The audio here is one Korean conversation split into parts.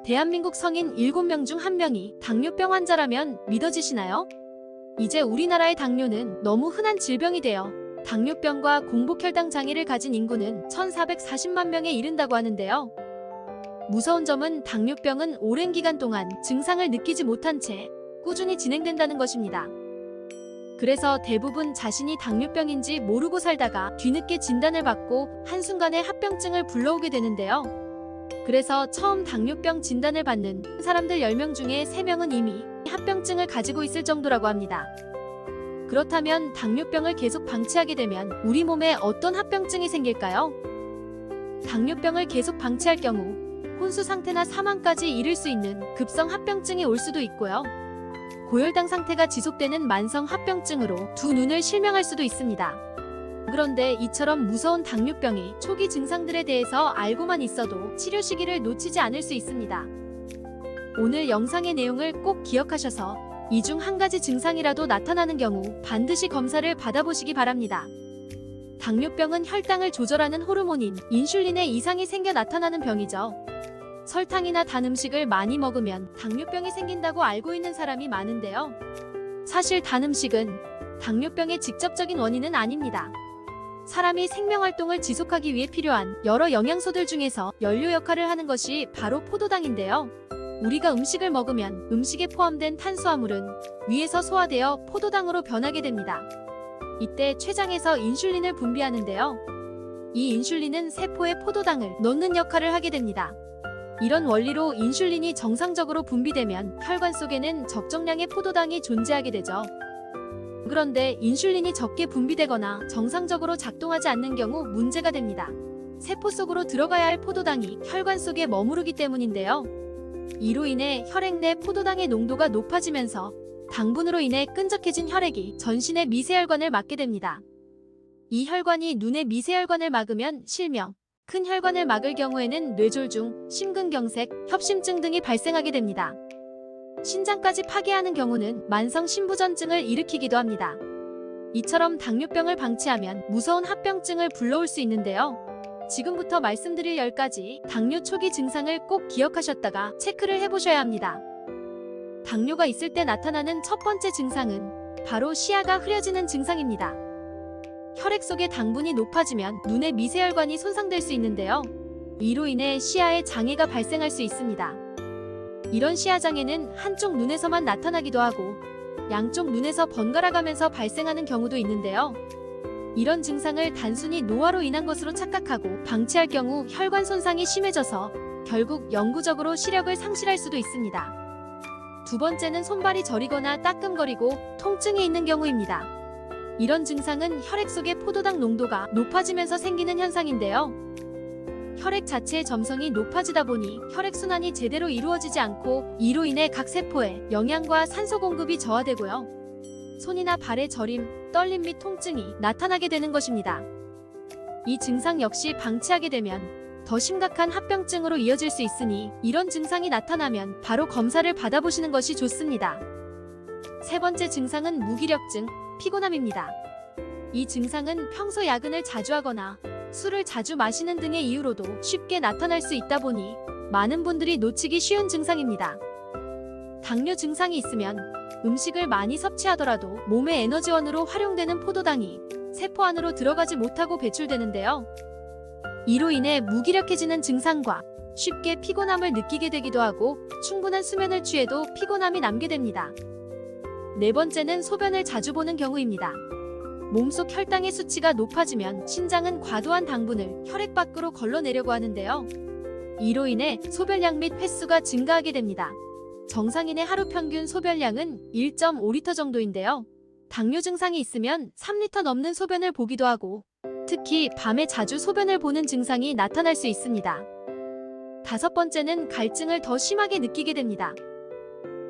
대한민국 성인 7명 중 1명이 당뇨병 환자라면 믿어지시나요? 이제 우리나라의 당뇨는 너무 흔한 질병이 되어 당뇨병과 공복혈당 장애를 가진 인구는 1440만 명에 이른다고 하는데요. 무서운 점은 당뇨병은 오랜 기간 동안 증상을 느끼지 못한 채 꾸준히 진행된다는 것입니다. 그래서 대부분 자신이 당뇨병인지 모르고 살다가 뒤늦게 진단을 받고 한순간에 합병증을 불러오게 되는데요. 그래서 처음 당뇨병 진단을 받는 사람들 10명 중에 3명은 이미 합병증을 가지고 있을 정도라고 합니다. 그렇다면 당뇨병을 계속 방치하게 되면 우리 몸에 어떤 합병증이 생길까요? 당뇨병을 계속 방치할 경우 혼수 상태나 사망까지 이를 수 있는 급성 합병증이 올 수도 있고요. 고혈당 상태가 지속되는 만성 합병증으로 두 눈을 실명할 수도 있습니다. 그런데 이처럼 무서운 당뇨병의 초기 증상들에 대해서 알고만 있어도 치료 시기를 놓치지 않을 수 있습니다. 오늘 영상의 내용을 꼭 기억하셔서 이 중 한 가지 증상이라도 나타나는 경우 반드시 검사를 받아보시기 바랍니다. 당뇨병은 혈당을 조절하는 호르몬인 인슐린에 이상이 생겨 나타나는 병이죠. 설탕이나 단 음식을 많이 먹으면 당뇨병이 생긴다고 알고 있는 사람이 많은데요. 사실 단 음식은 당뇨병의 직접적인 원인은 아닙니다. 사람이 생명활동을 지속하기 위해 필요한 여러 영양소들 중에서 연료 역할을 하는 것이 바로 포도당인데요. 우리가 음식을 먹으면 음식에 포함된 탄수화물은 위에서 소화되어 포도당으로 변하게 됩니다. 이때 췌장에서 인슐린을 분비하는데요. 이 인슐린은 세포에 포도당을 넣는 역할을 하게 됩니다. 이런 원리로 인슐린이 정상적으로 분비되면 혈관 속에는 적정량의 포도당이 존재하게 되죠. 그런데 인슐린이 적게 분비되거나 정상적으로 작동하지 않는 경우 문제가 됩니다. 세포 속으로 들어가야 할 포도당이 혈관 속에 머무르기 때문인데요. 이로 인해 혈액 내 포도당의 농도가 높아지면서 당분으로 인해 끈적해진 혈액이 전신의 미세혈관을 막게 됩니다. 이 혈관이 눈의 미세혈관을 막으면 실명, 큰 혈관을 막을 경우에는 뇌졸중, 심근경색, 협심증 등이 발생하게 됩니다. 신장까지 파괴하는 경우는 만성 신부전증을 일으키기도 합니다. 이처럼 당뇨병을 방치하면 무서운 합병증을 불러올 수 있는데요. 지금부터 말씀드릴 10가지 당뇨 초기 증상을 꼭 기억하셨다가 체크를 해보셔야 합니다. 당뇨가 있을 때 나타나는 첫 번째 증상은 바로 시야가 흐려지는 증상입니다. 혈액 속의 당분이 높아지면 눈의 미세혈관이 손상될 수 있는데요. 이로 인해 시야에 장애가 발생할 수 있습니다. 이런 시야장애는 한쪽 눈에서만 나타나기도 하고 양쪽 눈에서 번갈아가면서 발생하는 경우도 있는데요. 이런 증상을 단순히 노화로 인한 것으로 착각하고 방치할 경우 혈관 손상이 심해져서 결국 영구적으로 시력을 상실할 수도 있습니다. 두 번째는 손발이 저리거나 따끔거리고 통증이 있는 경우입니다. 이런 증상은 혈액 속의 포도당 농도가 높아지면서 생기는 현상인데요. 혈액 자체의 점성이 높아지다 보니 혈액순환이 제대로 이루어지지 않고 이로 인해 각 세포에 영양과 산소 공급이 저하되고요. 손이나 발의 저림, 떨림 및 통증이 나타나게 되는 것입니다. 이 증상 역시 방치하게 되면 더 심각한 합병증으로 이어질 수 있으니 이런 증상이 나타나면 바로 검사를 받아보시는 것이 좋습니다. 세 번째 증상은 무기력증, 피곤함입니다. 이 증상은 평소 야근을 자주 하거나 술을 자주 마시는 등의 이유로도 쉽게 나타날 수 있다 보니 많은 분들이 놓치기 쉬운 증상입니다. 당뇨 증상이 있으면 음식을 많이 섭취하더라도 몸의 에너지원으로 활용되는 포도당이 세포 안으로 들어가지 못하고 배출되는데요. 이로 인해 무기력해지는 증상과 쉽게 피곤함을 느끼게 되기도 하고 충분한 수면을 취해도 피곤함이 남게 됩니다. 네 번째는 소변을 자주 보는 경우입니다. 몸속 혈당의 수치가 높아지면 신장은 과도한 당분을 혈액 밖으로 걸러내려고 하는데요. 이로 인해 소변량 및 횟수가 증가하게 됩니다. 정상인의 하루 평균 소변량은 1.5리터 정도인데요. 당뇨 증상이 있으면 3리터 넘는 소변을 보기도 하고 특히 밤에 자주 소변을 보는 증상이 나타날 수 있습니다. 다섯 번째는 갈증을 더 심하게 느끼게 됩니다.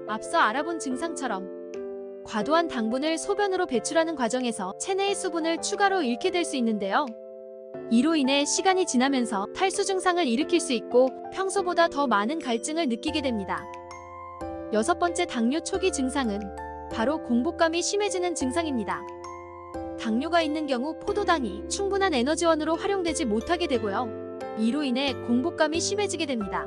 앞서 알아본 증상처럼 과도한 당분을 소변으로 배출하는 과정에서 체내의 수분을 추가로 잃게 될 수 있는데요. 이로 인해 시간이 지나면서 탈수 증상을 일으킬 수 있고 평소보다 더 많은 갈증을 느끼게 됩니다. 여섯 번째 당뇨 초기 증상은 바로 공복감이 심해지는 증상입니다. 당뇨가 있는 경우 포도당이 충분한 에너지원으로 활용되지 못하게 되고요. 이로 인해 공복감이 심해지게 됩니다.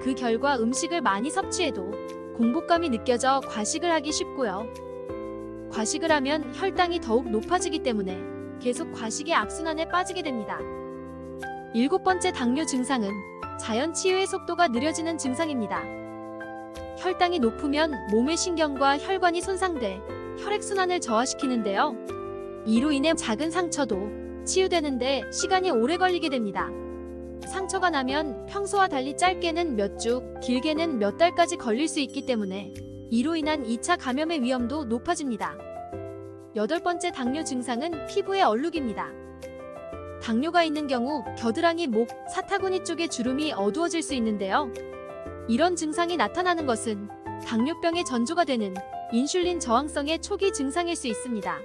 그 결과 음식을 많이 섭취해도 공복감이 느껴져 과식을 하기 쉽고요. 과식을 하면 혈당이 더욱 높아지기 때문에 계속 과식의 악순환에 빠지게 됩니다. 7번째 당뇨 증상은 자연 치유의 속도가 느려지는 증상입니다. 혈당이 높으면 몸의 신경과 혈관이 손상돼 혈액순환을 저하시키는데요. 이로 인해 작은 상처도 치유되는데 시간이 오래 걸리게 됩니다. 상처가 나면 평소와 달리 짧게는 몇 주, 길게는 몇 달까지 걸릴 수 있기 때문에 이로 인한 2차 감염의 위험도 높아집니다. 8번째 당뇨 증상은 피부의 얼룩입니다. 당뇨가 있는 경우 겨드랑이, 목, 사타구니 쪽의 주름이 어두워질 수 있는데요. 이런 증상이 나타나는 것은 당뇨병의 전조가 되는 인슐린 저항성의 초기 증상일 수 있습니다.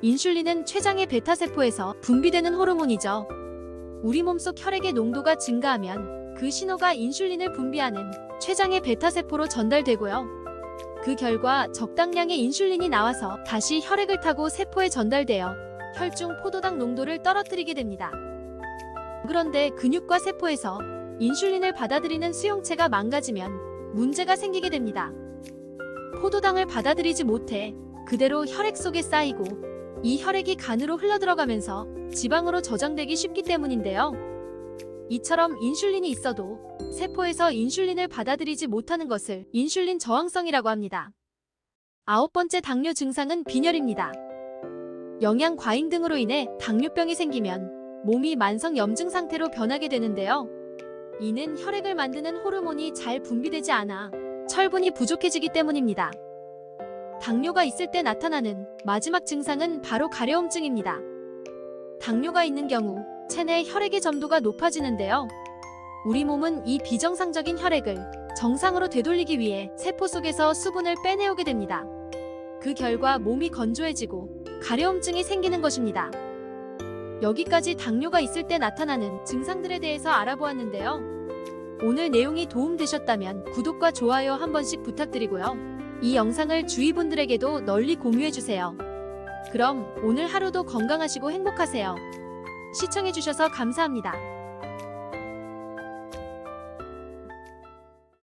인슐린은 췌장의 베타세포에서 분비되는 호르몬이죠. 우리 몸속 혈액의 농도가 증가하면 그 신호가 인슐린을 분비하는 췌장의 베타세포로 전달되고요. 그 결과 적당량의 인슐린이 나와서 다시 혈액을 타고 세포에 전달되어 혈중 포도당 농도를 떨어뜨리게 됩니다. 그런데 근육과 세포에서 인슐린을 받아들이는 수용체가 망가지면 문제가 생기게 됩니다. 포도당을 받아들이지 못해 그대로 혈액 속에 쌓이고 이 혈액이 간으로 흘러들어가면서 지방으로 저장되기 쉽기 때문인데요. 이처럼 인슐린이 있어도 세포에서 인슐린을 받아들이지 못하는 것을 인슐린 저항성이라고 합니다. 9번째 당뇨 증상은 빈혈입니다. 영양 과잉 등으로 인해 당뇨병이 생기면 몸이 만성 염증 상태로 변하게 되는데요. 이는 혈액을 만드는 호르몬이 잘 분비되지 않아 철분이 부족해지기 때문입니다. 당뇨가 있을 때 나타나는 마지막 증상은 바로 가려움증입니다. 당뇨가 있는 경우 체내 혈액의 점도가 높아지는데요. 우리 몸은 이 비정상적인 혈액을 정상으로 되돌리기 위해 세포 속에서 수분을 빼내오게 됩니다. 그 결과 몸이 건조해지고 가려움증이 생기는 것입니다. 여기까지 당뇨가 있을 때 나타나는 증상들에 대해서 알아보았는데요. 오늘 내용이 도움되셨다면 구독과 좋아요 한 번씩 부탁드리고요. 이 영상을 주위 분들에게도 널리 공유해주세요. 그럼 오늘 하루도 건강하시고 행복하세요. 시청해주셔서 감사합니다.